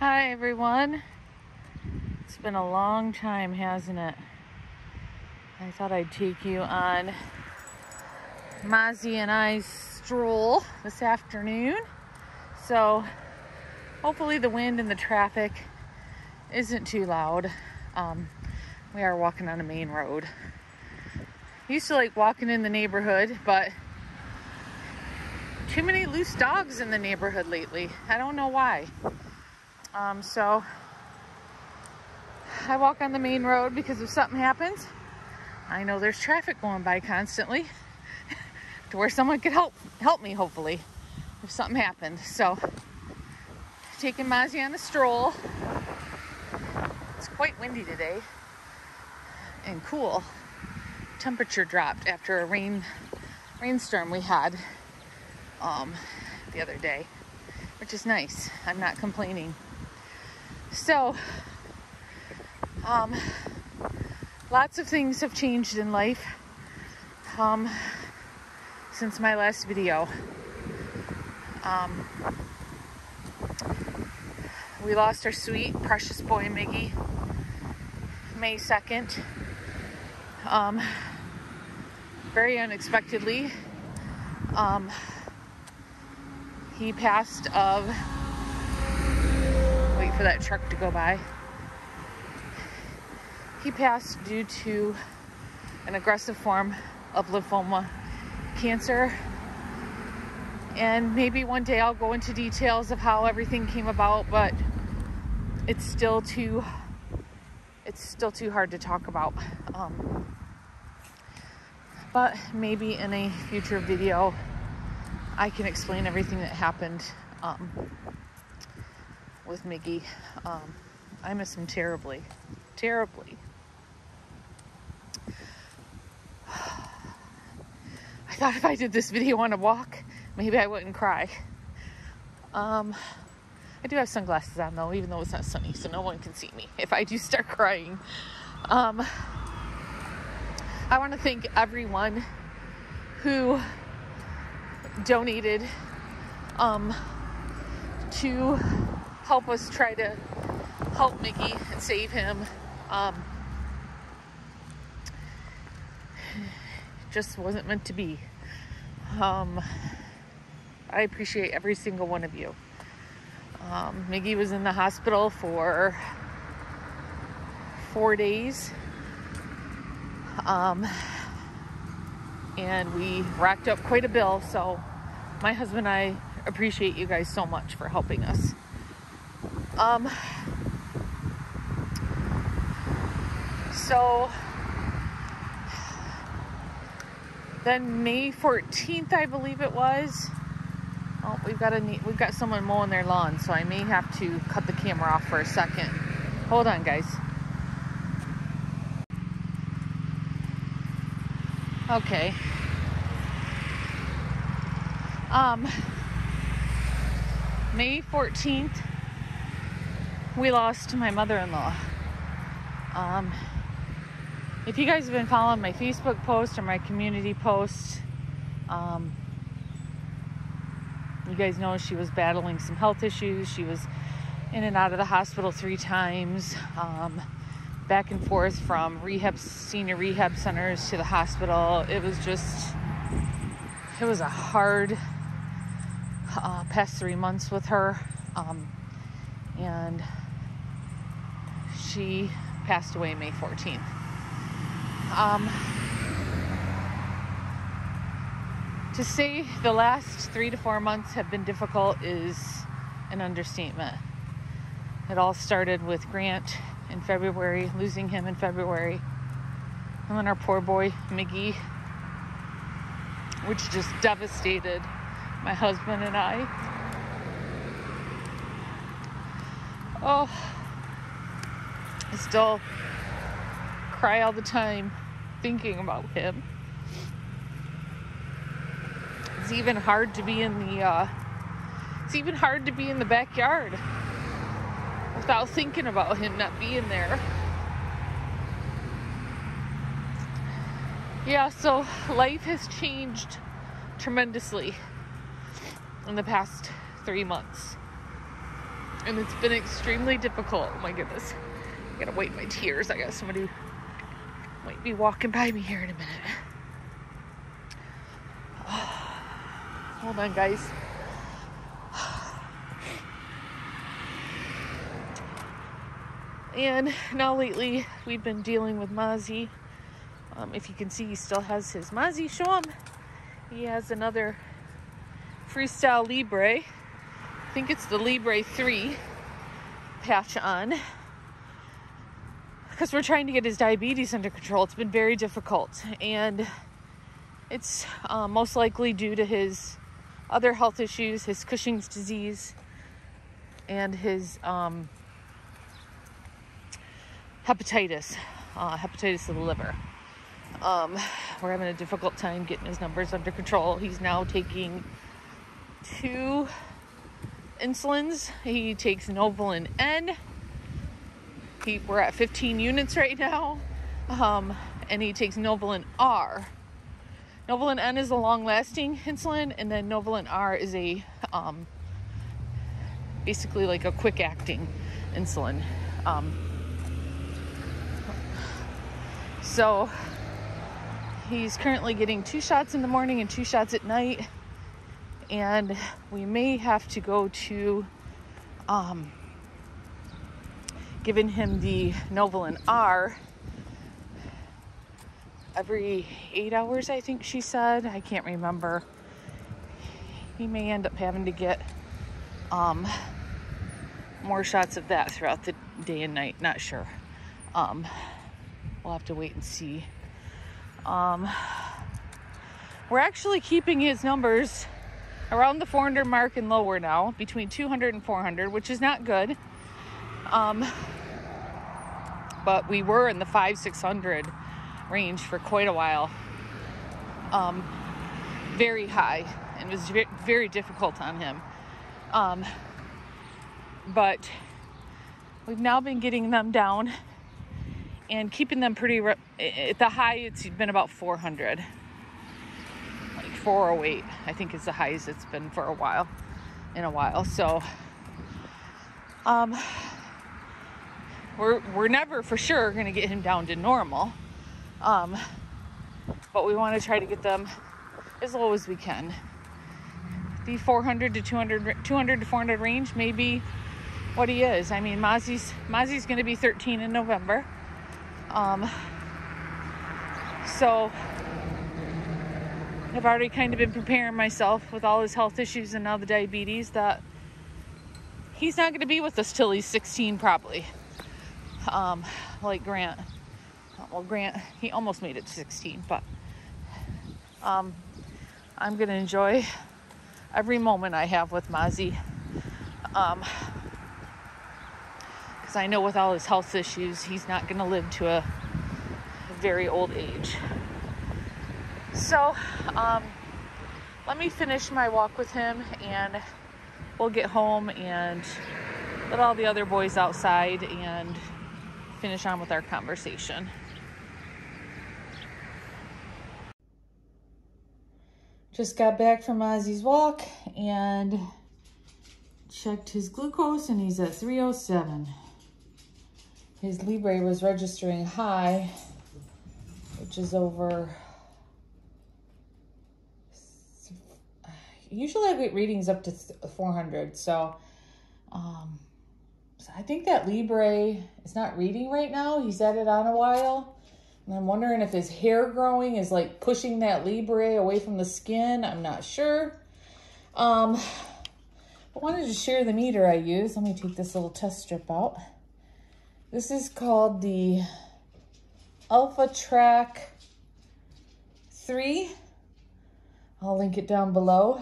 Hi everyone. It's been a long time, hasn't it? I thought I'd take you on Mozzie and I's stroll this afternoon. So hopefully the wind and the traffic isn't too loud. We are walking on a main road. Used to like walking in the neighborhood, but too many loose dogs in the neighborhood lately. I don't know why. So I walk on the main road because if something happens, I know there's traffic going by constantly to where someone could help me, hopefully, if something happened. So taking Mozzie on a stroll. It's quite windy today and cool. Temperature dropped after a rainstorm we had the other day, which is nice. I'm not complaining. So, lots of things have changed in life since my last video. We lost our sweet, precious boy, Miggy, May 2nd. Very unexpectedly. He passed of... Wait for that truck to go by. He passed due to an aggressive form of lymphoma cancer. And maybe one day I'll go into details of how everything came about, but it's still too hard to talk about. But maybe in a future video I can explain everything that happened with Miggy. I miss him terribly. Terribly. I thought if I did this video on a walk, maybe I wouldn't cry. I do have sunglasses on though, even though it's not sunny, so no one can see me if I do start crying. I want to thank everyone who donated to help us try to help Miggy and save him. Just wasn't meant to be. I appreciate every single one of you. Miggy was in the hospital for 4 days. And we racked up quite a bill, so my husband and I appreciate you guys so much for helping us. So then May 14th, I believe it was. Oh, we've got someone mowing their lawn, so I may have to cut the camera off for a second. Hold on, guys. Okay. May 14th, we lost my mother-in-law. If you guys have been following my Facebook post or my community post, you guys know she was battling some health issues. She was in and out of the hospital 3 times, back and forth from senior rehab centers to the hospital. It was a hard past 3 months with her, and she passed away May 14th. To say the last 3 to 4 months have been difficult is an understatement. It all started with Grant in February, losing him in February, and then our poor boy Miggy, which just devastated my husband and I. Oh, I still cry all the time thinking about him. It's even hard to be in the backyard without thinking about him not being there. Yeah, so life has changed tremendously in the past 3 months. And it's been extremely difficult. Oh my goodness. I gotta wipe my tears. I got somebody might be walking by me here in a minute. Hold on, guys. And now lately, we've been dealing with Mozzie. If you can see, he still has his Mozzie. Show him. He has another Freestyle Libre. I think it's the Libre 3 patch on. Because we're trying to get his diabetes under control. It's been very difficult. And it's most likely due to his other health issues, his Cushing's disease, and his hepatitis of the liver. We're having a difficult time getting his numbers under control. He's now taking 2 insulins. He takes Novolin N. We're at 15 units right now. And he takes Novolin R. Novolin N is a long-lasting insulin, and then Novolin R is a basically like a quick-acting insulin. So he's currently getting 2 shots in the morning and 2 shots at night, and we may have to go to giving him the Novolin R every 8 hours, I think she said. I can't remember. He may end up having to get more shots of that throughout the day and night. Not sure. We'll have to wait and see. We're actually keeping his numbers around the 400 mark and lower now, between 200 and 400, which is not good. But we were in the 500-600 range for quite a while. Very high, and it was very difficult on him. But we've now been getting them down and keeping them pretty at the high. It's been about 400, like 408, I think is the highest it's been for a while. So we're never for sure going to get him down to normal, but we want to try to get them as low as we can. The 400 to 200 to 400 range may be what he is. I mean, Mozzie's going to be 13 in November. So I've already kind of been preparing myself with all his health issues and now the diabetes that he's not going to be with us till he's 16 probably. Like Grant. Well, Grant, he almost made it to 16, but I'm going to enjoy every moment I have with Mozzie. Because I know with all his health issues, he's not going to live to a very old age. So, let me finish my walk with him and we'll get home and let all the other boys outside and finish on with our conversation. Just got back from Mozzie's walk and checked his glucose and he's at 307. His Libre was registering high, which is over. Usually I get readings up to 400, so I think that Libre is not reading right now. He's had it on a while, and I'm wondering if his hair growing is like pushing that Libre away from the skin. I'm not sure. I wanted to share the meter I use. Let me take this little test strip out. This is called the Alpha Track 3. I'll link it down below.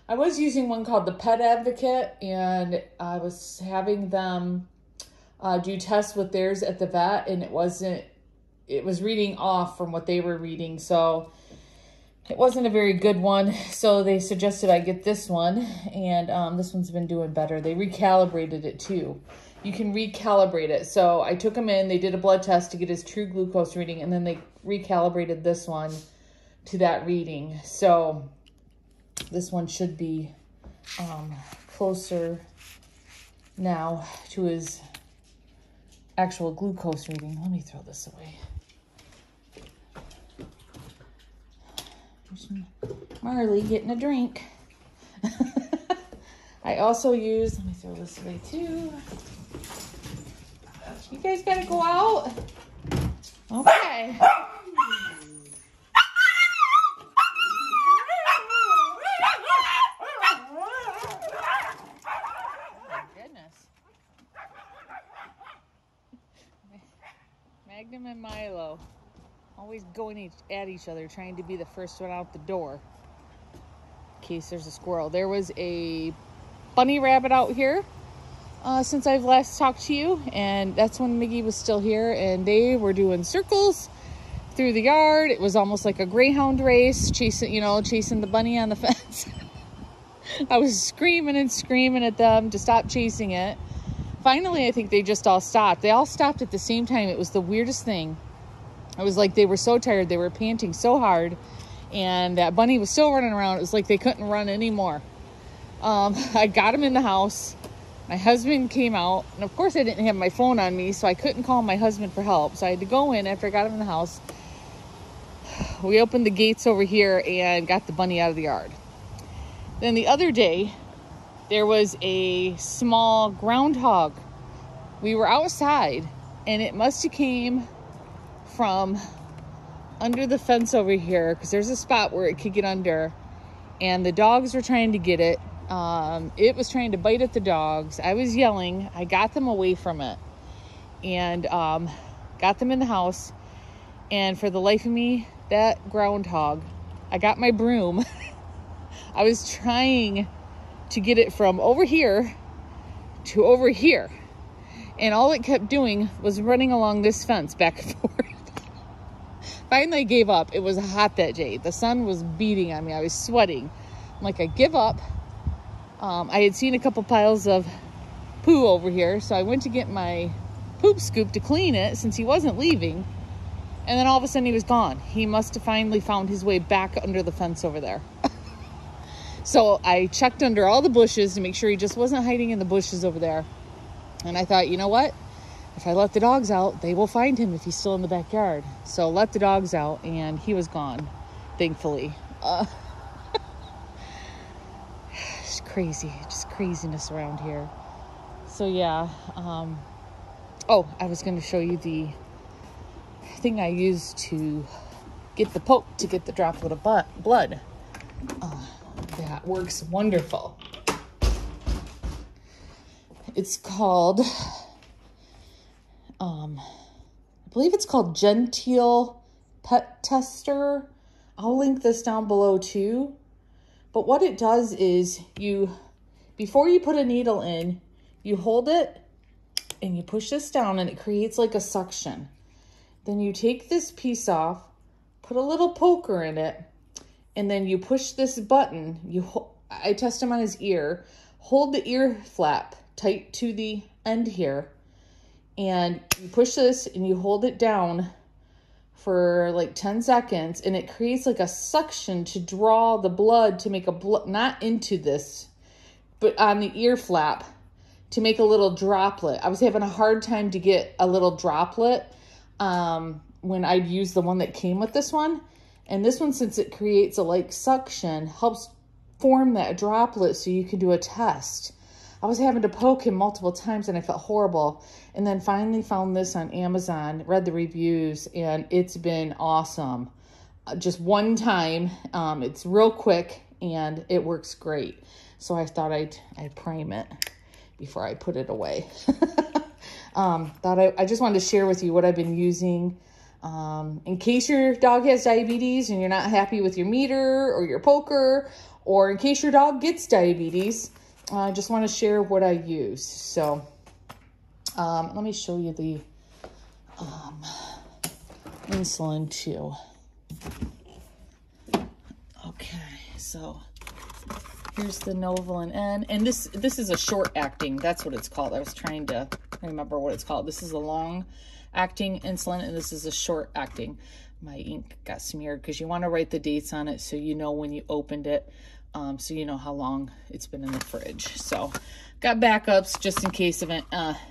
I was using one called the Pet Advocate, and I was having them do tests with theirs at the vet, and it was reading off from what they were reading, so it wasn't a very good one. So they suggested I get this one, and this one's been doing better. They recalibrated it too. You can recalibrate it. So I took him in, they did a blood test to get his true glucose reading, and then they recalibrated this one to that reading. So this one should be closer now to his actual glucose reading. Let me throw this away. Here's Marley getting a drink. I also use, let me throw this away too. You guys gotta go out. Okay. Magnum and Milo always going at each other, trying to be the first one out the door in case there's a squirrel. There was a bunny rabbit out here since I've last talked to you, and that's when Miggy was still here, and they were doing circles through the yard. It was almost like a greyhound race, chasing the bunny on the fence. I was screaming and screaming at them to stop chasing it. Finally, I think they just all stopped. They all stopped at the same time. It was the weirdest thing. It was like they were so tired. They were panting so hard. And that bunny was still running around. It was like they couldn't run anymore. I got him in the house. My husband came out. And of course, I didn't have my phone on me, so I couldn't call my husband for help. So I had to go in after I got him in the house. We opened the gates over here and got the bunny out of the yard. Then the other day, there was a small groundhog. We were outside, and it must have came from under the fence over here, because there's a spot where it could get under, and the dogs were trying to get it. It was trying to bite at the dogs. I was yelling. I got them away from it, and got them in the house. And for the life of me, that groundhog, I got my broom. I was trying to get it from over here to over here, and all it kept doing was running along this fence back and forth. Finally, I gave up. It was hot that day. The sun was beating on me. I was sweating. I'm like, I give up. I had seen a couple piles of poo over here, so I went to get my poop scoop to clean it since he wasn't leaving, and then all of a sudden he was gone. He must have finally found his way back under the fence over there. So I checked under all the bushes to make sure he just wasn't hiding in the bushes over there. And I thought, you know what? If I let the dogs out, they will find him if he's still in the backyard. So let the dogs out, and he was gone, thankfully. It's crazy, just craziness around here. So yeah. Oh, I was going to show you the thing I used to get the poke to get the droplet of blood. That works wonderful. It's called, I believe it's called Genteel Pet Tester. I'll link this down below too. But what it does is before you put a needle in, you hold it and you push this down, and it creates like a suction. Then you take this piece off, put a little poker in it, and then you push this button. I test him on his ear. Hold the ear flap tight to the end here, and you push this and you hold it down for like 10 seconds, and it creates like a suction to draw the blood, to make not into this, but on the ear flap, to make a little droplet. I was having a hard time to get a little droplet when I'd use the one that came with this one. And this one, since it creates a like suction, helps form that droplet so you can do a test. I was having to poke him multiple times and I felt horrible. And then finally found this on Amazon, read the reviews, and it's been awesome. Just one time. It's real quick and it works great. So I thought I'd prime it before I put it away. I just wanted to share with you what I've been using. In case your dog has diabetes and you're not happy with your meter or your poker, or in case your dog gets diabetes, I just want to share what I use. So, let me show you the, insulin too. Okay. So here's the Novolin N, and this is a short acting. That's what it's called. I was trying to remember what it's called. This is a long acting insulin, and this is a short acting. My ink got smeared because you want to write the dates on it so you know when you opened it. so you know how long it's been in the fridge. So got backups just in case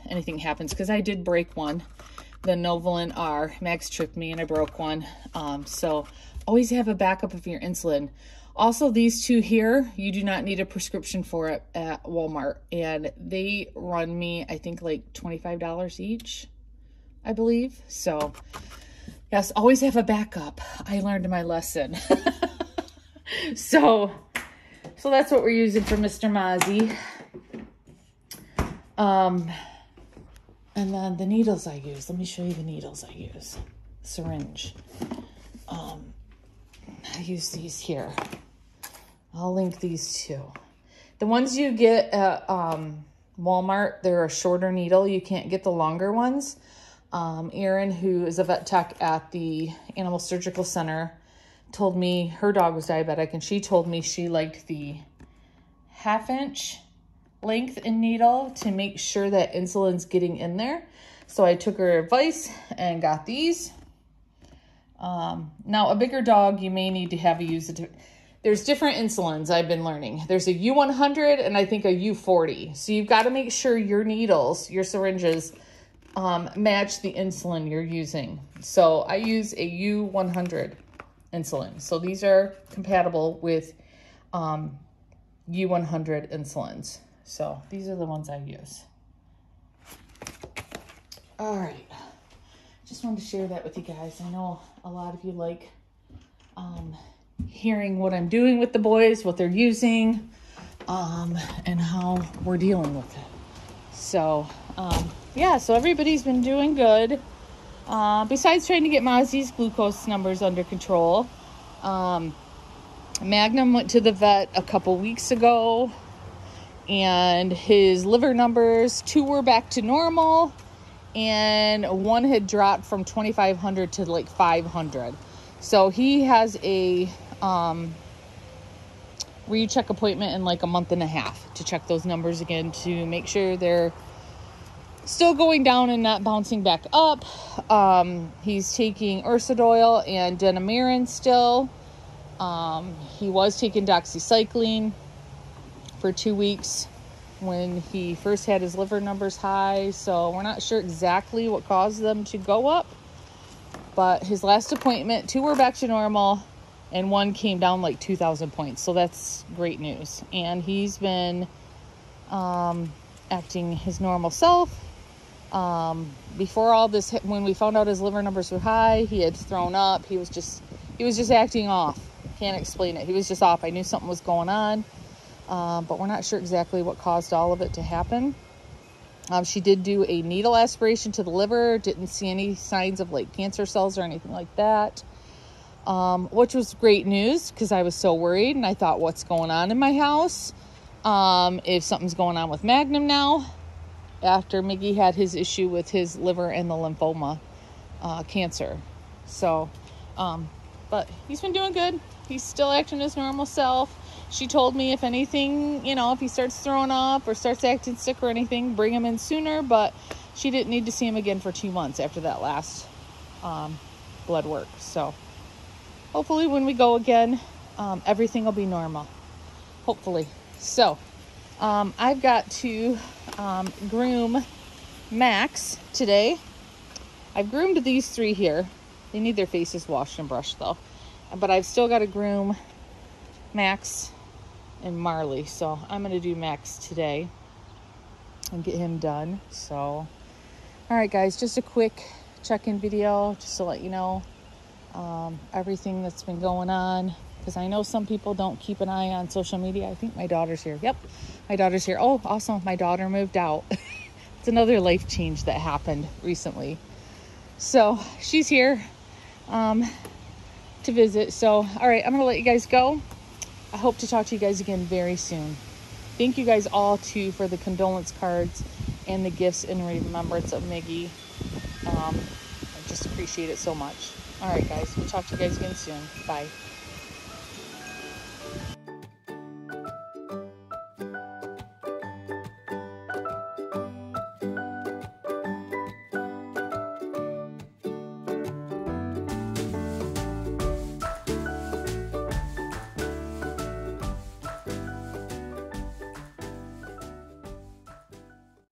anything happens, because I did break one. The Novolin R, Max tripped me and I broke one. So always have a backup of your insulin. Also, these two here, you do not need a prescription for it at Walmart. And they run me, I think, like $25 each, I believe. So, yes, always have a backup. I learned my lesson. So that's what we're using for Mr. Mozzie. And then the needles I use. Let me show you the needles I use. Syringe. I use these here. I'll link these too. The ones you get at Walmart, they're a shorter needle. You can't get the longer ones. Erin, who is a vet tech at the Animal Surgical Center, told me her dog was diabetic, and she told me she liked the 1/2 inch length in needle to make sure that insulin's getting in there. So I took her advice and got these. Now, a bigger dog, you may need to have there's different insulins I've been learning. There's a U100 and I think a U40. So you've got to make sure your needles, your syringes, match the insulin you're using. So I use a U100 insulin. So these are compatible with U100 insulins. So these are the ones I use. All right. Just wanted to share that with you guys. I know a lot of you like hearing what I'm doing with the boys, what they're using, and how we're dealing with it. So, yeah, so everybody's been doing good. Besides trying to get Mozzie's glucose numbers under control. Magnum went to the vet a couple weeks ago, and his liver numbers, 2 were back to normal, and 1 had dropped from 2,500 to like 500. So he has a recheck appointment in like a month and a half to check those numbers again to make sure they're still going down and not bouncing back up. He's taking Ursodoil and Denamirin still. He was taking doxycycline for 2 weeks when he first had his liver numbers high. So we're not sure exactly what caused them to go up. But his last appointment, 2 were back to normal and 1 came down like 2,000 points. So that's great news. And he's been acting his normal self. Before all this, when we found out his liver numbers were high, he had thrown up. He was just acting off. Can't explain it. He was just off. I knew something was going on, but we're not sure exactly what caused all of it to happen. She did do a needle aspiration to the liver. Didn't see any signs of like cancer cells or anything like that, which was great news because I was so worried and I thought, what's going on in my house? If something's going on with Magnum now, after Miggy had his issue with his liver and the lymphoma cancer. So, but he's been doing good. He's still acting his normal self. She told me if anything, if he starts throwing up or starts acting sick or anything, bring him in sooner. But she didn't need to see him again for 2 months after that last blood work. So hopefully when we go again, everything will be normal. Hopefully. So I've got to groom Max today. I've groomed these 3 here. They need their faces washed and brushed though. But I've still got to groom Max and Marley. So I'm going to do Max today and get him done. So, all right, guys, just a quick check-in video just to let you know everything that's been going on. Because I know some people don't keep an eye on social media. I think my daughter's here. Yep, my daughter's here. Oh, awesome. My daughter moved out. It's another life change that happened recently. So she's here to visit. So, all right, I'm going to let you guys go. I hope to talk to you guys again very soon. Thank you guys all, too, for the condolence cards and the gifts in remembrance of Miggy. I just appreciate it so much. All right, guys. We'll talk to you guys again soon. Bye.